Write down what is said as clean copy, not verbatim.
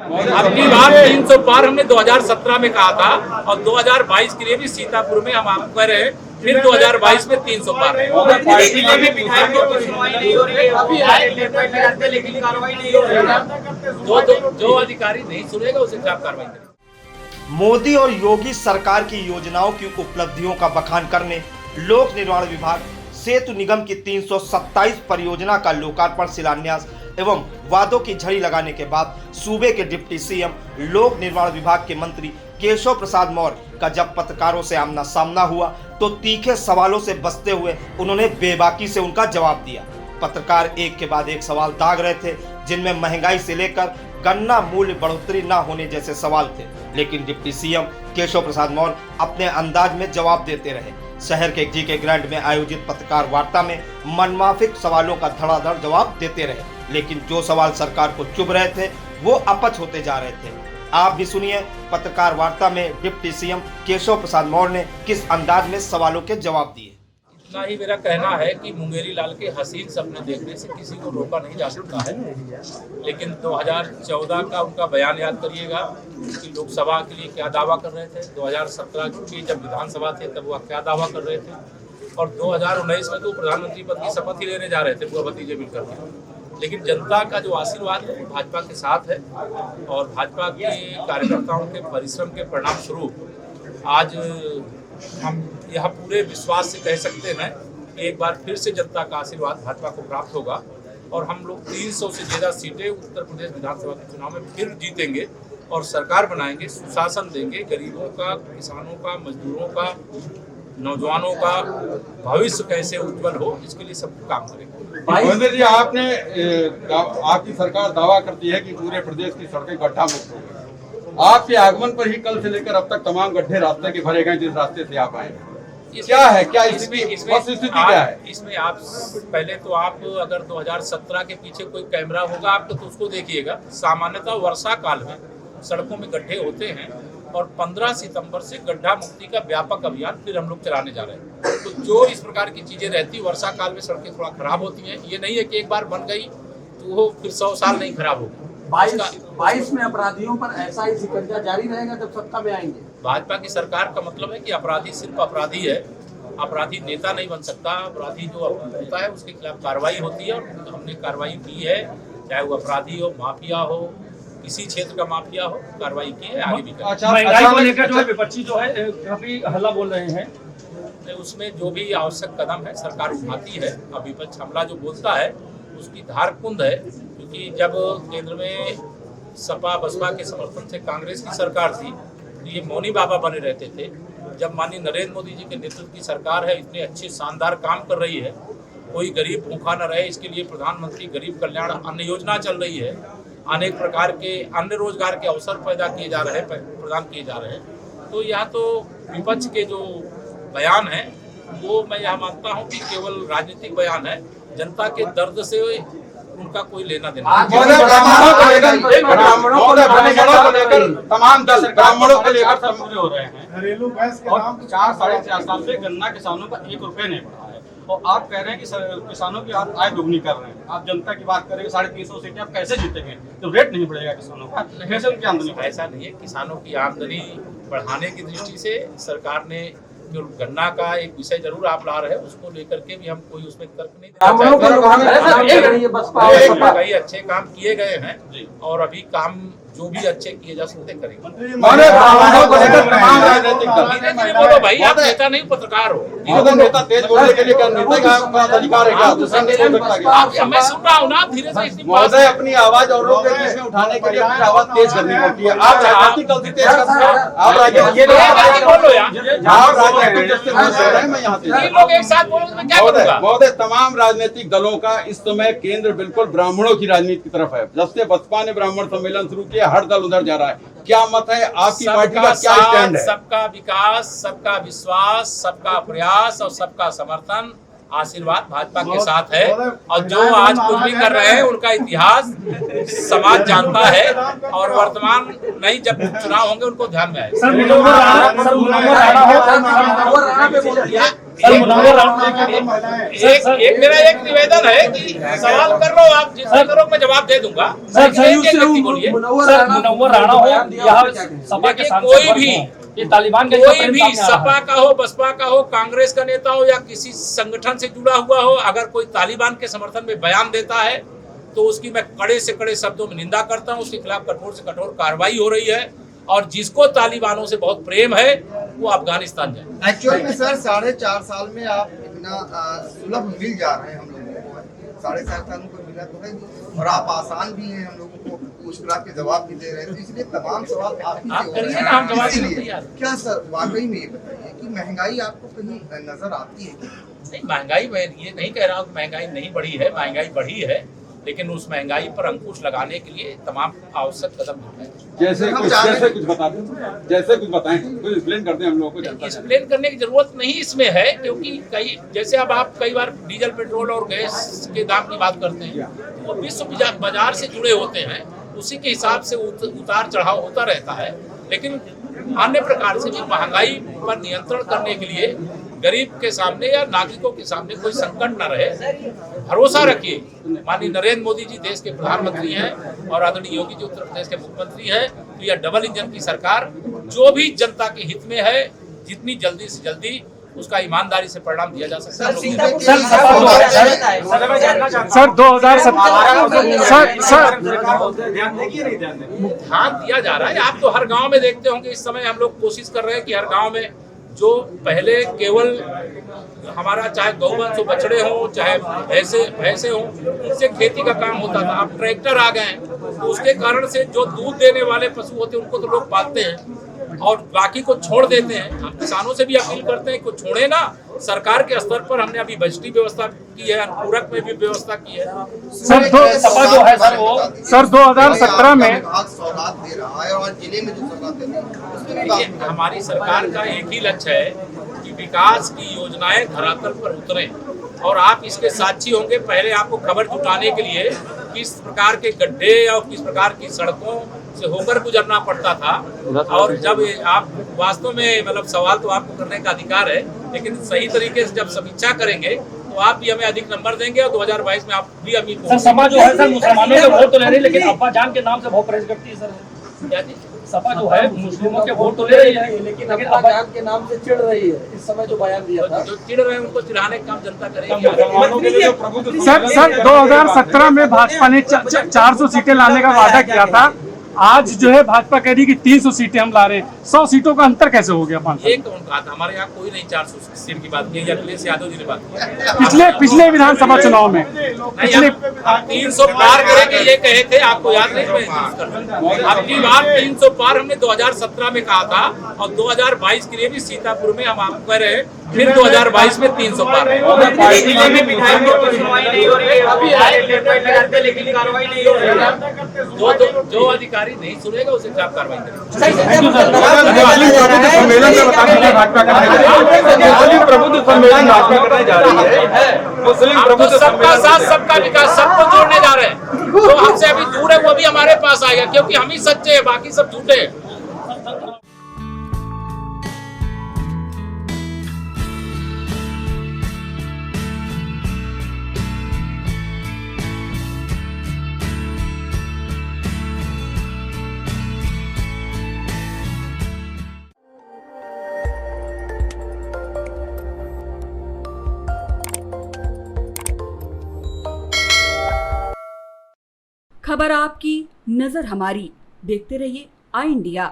अपनी बार 300 पार हमने 2017 में कहा था और 2022 के लिए भी सीतापुर में हम आपको कह रहे हैं, फिर 2022 में 300 पार है। जो अधिकारी नहीं सुनेगा उसे खिलाफ कार्रवाई करेंगे। मोदी और योगी सरकार की योजनाओं की उपलब्धियों का बखान करने लोक निर्माण विभाग सेतु निगम की 327 परियोजना का लोकार्पण, शिलान्यास एवं वादों की झड़ी लगाने के बाद सूबे के डिप्टी सीएम लोक निर्माण विभाग के मंत्री केशव प्रसाद मौर्य का जब पत्रकारों से आमना सामना हुआ तो तीखे सवालों से बचते हुए उन्होंने बेबाकी से उनका जवाब दिया। पत्रकार एक के बाद एक सवाल दाग रहे थे, जिनमें महंगाई से लेकर गन्ना मूल्य बढ़ोतरी न होने जैसे सवाल थे, लेकिन डिप्टी सीएम केशव प्रसाद मौर्य अपने अंदाज में जवाब देते रहे। शहर के जीके ग्रांड में आयोजित पत्रकार वार्ता में मनमाफिक सवालों का धड़ाधड़ जवाब देते रहे, लेकिन जो सवाल सरकार को चुभ रहे थे वो अपच होते जा रहे थे। आप भी सुनिए पत्रकार वार्ता में डिप्टी सीएम केशव प्रसाद मौर्य ने किस अंदाज में सवालों के जवाब दिए। इतना ही मेरा कहना है कि मुंगेरी लाल के हसीन सपने देखने से किसी को रोका नहीं जा सकता है, लेकिन 2014 का उनका बयान याद करिएगा कि लोकसभा के लिए क्या दावा कर रहे थे, 2017 की जब विधानसभा थे तब वह क्या दावा कर रहे थे, और 2019 में तो प्रधानमंत्री पद की शपथ ही लेने जा रहे थे पूरा भतीजे मिलकर। लेकिन जनता का जो आशीर्वाद है भाजपा के साथ है और भाजपा के कार्यकर्ताओं के परिश्रम के परिणाम स्वरूप आज हम यह पूरे विश्वास से कह सकते हैं कि एक बार फिर से जनता का आशीर्वाद भाजपा को प्राप्त होगा और हम लोग 300 से ज़्यादा सीटें उत्तर प्रदेश विधानसभा के चुनाव में फिर जीतेंगे और सरकार बनाएंगे, सुशासन देंगे, गरीबों का, किसानों का, मजदूरों का, नौजवानों का भविष्य कैसे उज्जवल हो, इसके लिए सब काम करेंगे। महेंद्र जी, आपकी सरकार दावा करती है कि पूरे प्रदेश की सड़कें गड्ढा मुक्त हो गई। आपके आगमन पर ही कल से लेकर अब तक तमाम गड्ढे रास्ते के भरे गए जिस रास्ते से आप आए। क्या है, क्या स्थिति क्या है इसमें? आप पहले तो आप अगर 2017 के पीछे कोई कैमरा होगा आपको तो उसको देखिएगा। सामान्यतः वर्षा काल में सड़कों में गड्ढे होते हैं और 15 सितंबर से गड्ढा मुक्ति का व्यापक अभियान फिर हम लोग चलाने जा रहे हैं। तो जो इस प्रकार की चीजें रहती, वर्षा काल में सड़कें थोड़ा खराब होती हैं। ये नहीं है कि एक बार बन गई तो वो फिर 100 साल नहीं खराब होगी। 22 में अपराधियों पर ऐसा ही शिकंजा जारी रहेगा जब सत्ता में आएंगे। भाजपा की सरकार का मतलब है कि अपराधी सिर्फ अपराधी है, अपराधी नेता नहीं बन सकता। अपराधी जो होता है उसके खिलाफ कार्रवाई होती है और हमने कार्रवाई की है, चाहे वो अपराधी हो, माफिया हो, किसी क्षेत्र का माफिया हो, कार्रवाई की है, आगे भी महंगाई को लेकर जो है विपक्षी जो है काफी हल्ला बोल रहे हैं। उसमें जो भी आवश्यक कदम है सरकार उठाती है। अब विपक्ष हमला जो बोलता है उसकी धार कुंद है, क्योंकि जब केंद्र में सपा बसपा के समर्थन से कांग्रेस की सरकार थी तो ये मौनी बाबा बने रहते थे। जब माननीय नरेंद्र मोदी जी के नेतृत्व की सरकार है, इतने अच्छे शानदार काम कर रही है, कोई गरीब भूखा न रहे इसके लिए प्रधानमंत्री गरीब कल्याण अन्न योजना चल रही है, अनेक प्रकार के अन्य रोजगार के अवसर पैदा किए जा रहे हैं, प्रदान किए जा रहे हैं। तो यह तो विपक्ष के जो बयान है वो मैं यह मानता हूँ कि केवल राजनीतिक बयान है, जनता के दर्द से उनका कोई लेना देना तमाम ब्राह्मणों को लेकर समझ हो रहे हैं। घरेलू गैस के दाम 4 साढ़े 4 साल से गन्ना किसानों का 1 रुपये नहीं बढ़ा है और आप कह रहे हैं कि किसानों की आय दुगनी कर रहे हैं। आप जनता की बात करेंगे 350 सीटें आप कैसे जीतेंगे जब रेट नहीं बढ़ेगा किसानों का, कैसे उनकी आमदनी? ऐसा नहीं है, किसानों की आमदनी बढ़ाने की दृष्टि से सरकार ने जो गन्ना का एक विषय जरूर आप ला रहे हैं उसको लेकर के भी हम कोई उसमें तर्क नहीं देना। कई अच्छे काम किए गए हैं और अभी काम जो भी अच्छे किए जा सकते करेंगे। बोलो भाई, आप नेता नहीं पत्रकार हो। नेता तेज बोलने के लिए क्या नेता का अधिकार है क्या? मैं सुन रहा हूँ ना, धीरे से महोदय अपनी आवाज और लोगों के बीच में उठाने के लिए अपनी आवाज तेज करनी पड़ती है। आप राजनीतिक गलती तेज करते हैं, आप राजनीतिक लोग एक साथ बोलो तो क्या करूंगा? महोदय, तमाम राजनीतिक दलों का इस समय केंद्र बिल्कुल ब्राह्मणों की राजनीति की तरफ है। जब से बसपा ने ब्राह्मण सम्मेलन शुरू किया हर दल उधर जा रहा है। क्या मत है आपकी पार्टी का, क्या स्टैंड है? सबका विकास, सबका विश्वास, सबका प्रयास और सबका समर्थन आशीर्वाद भाजपा के साथ है और जो आज कुछ भी कर रहे हैं उनका इतिहास समाज जानता है और वर्तमान नहीं जब चुनाव होंगे उनको ध्यान में आएगा। एक मेरा एक निवेदन है कि सवाल कर लो आप, जिससे करो मैं जवाब दे दूंगा। बोलिए कोई भी ये तालिबान कोई भी सपा का हो, बसपा का हो, कांग्रेस का नेता हो या किसी संगठन से जुड़ा हुआ हो, अगर कोई तालिबान के समर्थन में बयान देता है तो उसकी मैं कड़े से कड़े शब्दों में निंदा करता हूं। उसके खिलाफ कठोर से कठोर कार्रवाई हो रही है और जिसको तालिबानों से बहुत प्रेम है वो अफगानिस्तान जाए। एक्चुअल में सर 4.5 साल में आप इतना सुलभ मिल जा रहे हैं हम लोगों को, 4.5 साल को मिला तो है और आप आसान भी हैं, हम लोगों को मुश्किल के जवाब भी दे रहे हैं, तो इसलिए तमाम सवाल आप ही से हो रहे हैं। इसीलिए क्या सर वाकई में ये बताइए कि महंगाई आपको कहीं नजर आती है? नहीं, महंगाई मैं ये नहीं कह रहा हूँ कि महंगाई नहीं बढ़ी है, महंगाई बढ़ी है, लेकिन उस महंगाई पर अंकुश लगाने के लिए तमाम आवश्यक कदम उठाए। जैसे कुछ बताएं, कुछ एक्सप्लेन कर दें हम लोगों को। एक्सप्लेन करने की जरूरत नहीं इसमें है, क्योंकि जैसे अब आप कई बार डीजल पेट्रोल और गैस के दाम की बात करते हैं, वो विश्व बाजार से जुड़े होते हैं, उसी के हिसाब से उतार चढ़ाव होता रहता है। लेकिन अन्य प्रकार से भी महंगाई पर नियंत्रण करने के लिए गरीब के सामने या नागरिकों के सामने कोई संकट न रहे, भरोसा रखिए। माननीय नरेंद्र मोदी जी देश के प्रधानमंत्री हैं और आदरणीय योगी जी उत्तर प्रदेश के मुख्यमंत्री हैं, तो यह डबल इंजन की सरकार जो भी जनता के हित में है, जितनी जल्दी से जल्दी उसका ईमानदारी से परिणाम दिया जा सकता है। ध्यान दिया जा रहा है। आप तो हर गांव में देखते होंगे, इस समय हम लोग कोशिश कर रहे हैं कि हर गांव में जो पहले केवल हमारा चाहे गौवंश हो, बछड़े हो, चाहे भैंसे हो, उनसे खेती का काम होता था, अब ट्रैक्टर आ गए हैं, तो उसके कारण से जो दूध देने वाले पशु होते हैं उनको तो लोग पालते हैं और बाकी को छोड़ देते हैं। हम किसानों से भी अपील करते हैं कि छोड़े ना। सरकार के स्तर पर हमने अभी बजटी व्यवस्था की है, अनुपूरक में भी व्यवस्था की है। सर 2017 में सौगात दे रहा है और जिले में जो सौगात दे रही है, हमारी सरकार का एक ही लक्ष्य है कि विकास की योजनाएं धरातल पर उतरे और आप इसके साक्षी होंगे। पहले आपको खबर जुटाने के लिए किस प्रकार के गड्ढे और किस प्रकार की सड़कों से होकर गुजरना पड़ता था, और जब आप वास्तव में मतलब सवाल तो आपको करने का अधिकार है, लेकिन सही तरीके से जब समीक्षा करेंगे तो आप भी हमें अधिक नंबर देंगे और 2022 में आप भी अमीर सर सपा जो है सर मुसलमानों के वोट तो ले रही है, लेकिन अब्बा जान के नाम से बहुत परहेज करती है सर। क्या जी? सपा जो है मुस्लिमों के वोट तो ले रही है, लेकिन अब्बा जान के नाम से चिढ़ रही है। इस समय जो बयान दिया था, जो चिढ़ रहे हैं उनको चिढ़ाने का काम जनता करेगी। सर 2017 में भाजपा ने 400 सीटें लाने का वादा किया था, आज जो है भाजपा कह रही कि 300 सीटें हम ला रहे हैं, 100 सीटों का अंतर कैसे हो गया? 500 ये कौन कहा था? हमारे यहाँ कोई नहीं 400 सीट की बात की, अखिलेश यादव जी ने बात की पिछले विधानसभा चुनाव में। पिछले 300 पार करेंगे ये कहे थे, आपको याद नहीं? आपकी बात 300 पार हमने 2017 में कहा था और 2022 के लिए भी सीतापुर में हम आपको कह रहे हैं, फिर 2022 में 300 पार। जो अधिकारी नहीं सुनेगा उसे खिलाफ कार्रवाई करेंगे। सबका साथ सबका विकास, सबको जोड़ने जा रहे हैं। जो हमसे अभी दूर है वो भी हमारे पास आएगा, क्योंकि हम ही सच्चे हैं, बाकी सब झूठे हैं। खबर आपकी, नजर हमारी। देखते रहिए आई इंडिया।